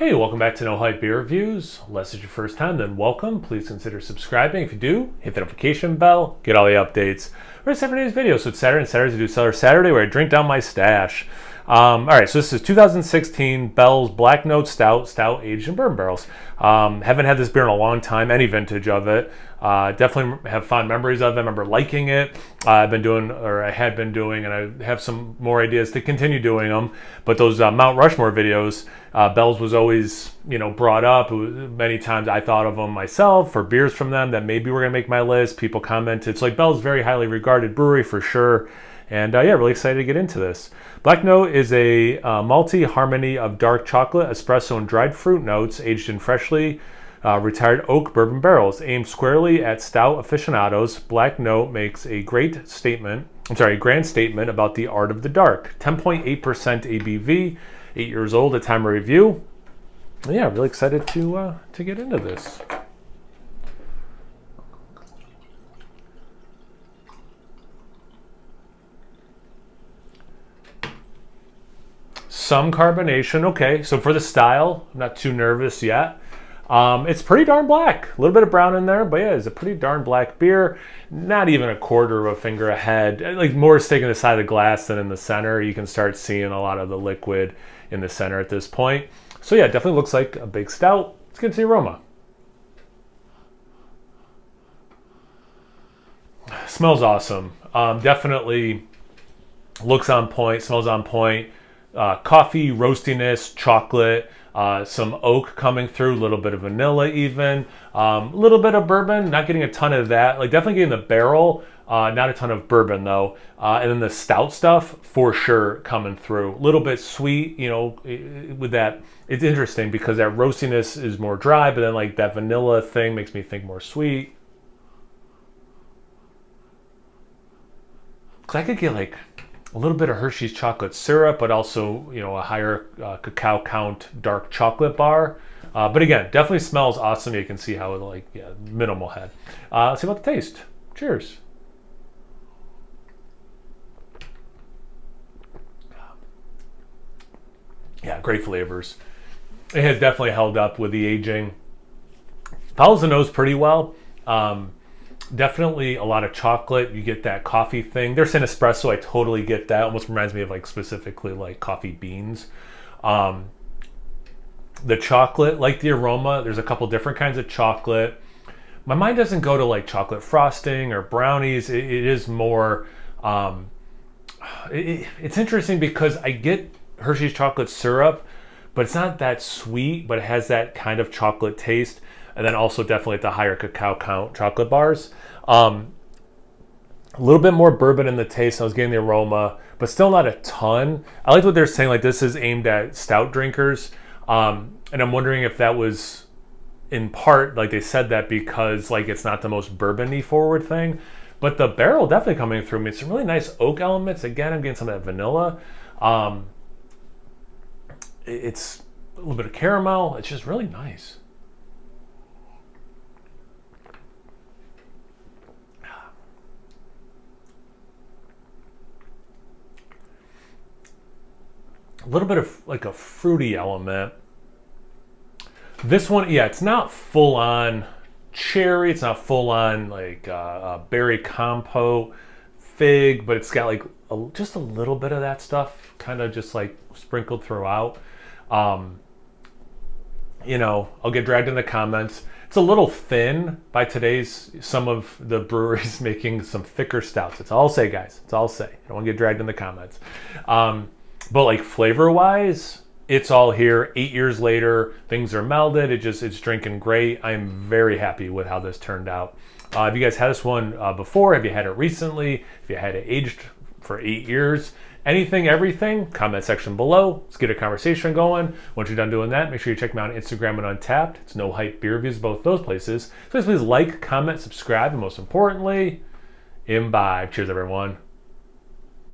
Hey, welcome back to No Hype Beer Reviews. Unless it's your first time, then welcome. Please consider subscribing. If you do, hit the notification bell, get all the updates. We're just having today's video, so it's Saturday, and Saturdays we do Cellar Saturday where I drink down my stash. All right, so this is 2016 Bell's Black Note Stout aged in bourbon barrels. Haven't had this beer in a long time, any vintage of it. Definitely have fond memories of it. I remember liking it. I had been doing, and I have some more ideas to continue doing them. But those Mount Rushmore videos, Bell's was always, brought up. Many times I thought of them myself for beers from them that maybe were gonna make my list. People commented. It's like Bell's very highly regarded brewery for sure. And yeah, really excited to get into this. Black Note is a malty harmony of dark chocolate, espresso, and dried fruit notes aged in freshly retired oak bourbon barrels. Aimed squarely at stout aficionados, Black Note makes a grand statement about the art of the dark. 10.8% ABV, 8 years old at time of review. And yeah, really excited to get into this. Some carbonation, okay. So for the style, I'm not too nervous yet. It's pretty darn black. A little bit of brown in there, but yeah, it's a pretty darn black beer. Not even a quarter of a finger ahead. Like more sticking to the side of the glass than in the center. You can start seeing a lot of the liquid in the center at this point. So yeah, it definitely looks like a big stout. Let's get to the aroma. Smells awesome. Definitely looks on point, smells on point. Coffee, roastiness, chocolate, some oak coming through, a little bit of vanilla even, a little bit of bourbon, not getting a ton of that, like definitely getting the barrel, not a ton of bourbon though, and then the stout stuff for sure coming through. A little bit sweet, with that. It's interesting because that roastiness is more dry, but then like that vanilla thing makes me think more sweet. Because I could get like a little bit of Hershey's chocolate syrup, but also, a higher cacao count dark chocolate bar. But again, definitely smells awesome. You can see how it minimal head. Let's see about the taste. Cheers. Yeah, great flavors. It has definitely held up with the aging. Follows the nose pretty well. Definitely a lot of chocolate. You get that coffee thing. They're saying espresso. I totally get that. Almost reminds me of specifically coffee beans. The chocolate, like the aroma, there's a couple different kinds of chocolate. My mind doesn't go to chocolate frosting or brownies. It is more, it's interesting because I get Hershey's chocolate syrup, but it's not that sweet, but it has that kind of chocolate taste. And then also definitely the higher cacao count chocolate bars. A little bit more bourbon in the taste. I was getting the aroma, but still not a ton. I like what they're saying. This is aimed at stout drinkers. And I'm wondering if that was in part, they said that because it's not the most bourbon-y forward thing. But the barrel definitely coming through me. It's some really nice oak elements. Again, I'm getting some of that vanilla. It's a little bit of caramel. It's just really nice. A little bit of a fruity element. This one, yeah, it's not full on cherry. It's not full on berry compote, fig, but it's got just a little bit of that stuff kind of just sprinkled throughout. I'll get dragged in the comments. It's a little thin by some of the breweries making some thicker stouts. It's all I'll say, guys. It's all I'll say. I don't want to get dragged in the comments. But flavor-wise, it's all here. 8 years later, things are melded. It's drinking great. I'm very happy with how this turned out. Have you guys had this one before? Have you had it recently? Have you had it aged for 8 years? Anything, everything, comment section below. Let's get a conversation going. Once you're done doing that, make sure you check me out on Instagram and Untapped. It's No Hype Beer Reviews, both those places. So please like, comment, subscribe, and most importantly, imbibe. Cheers, everyone.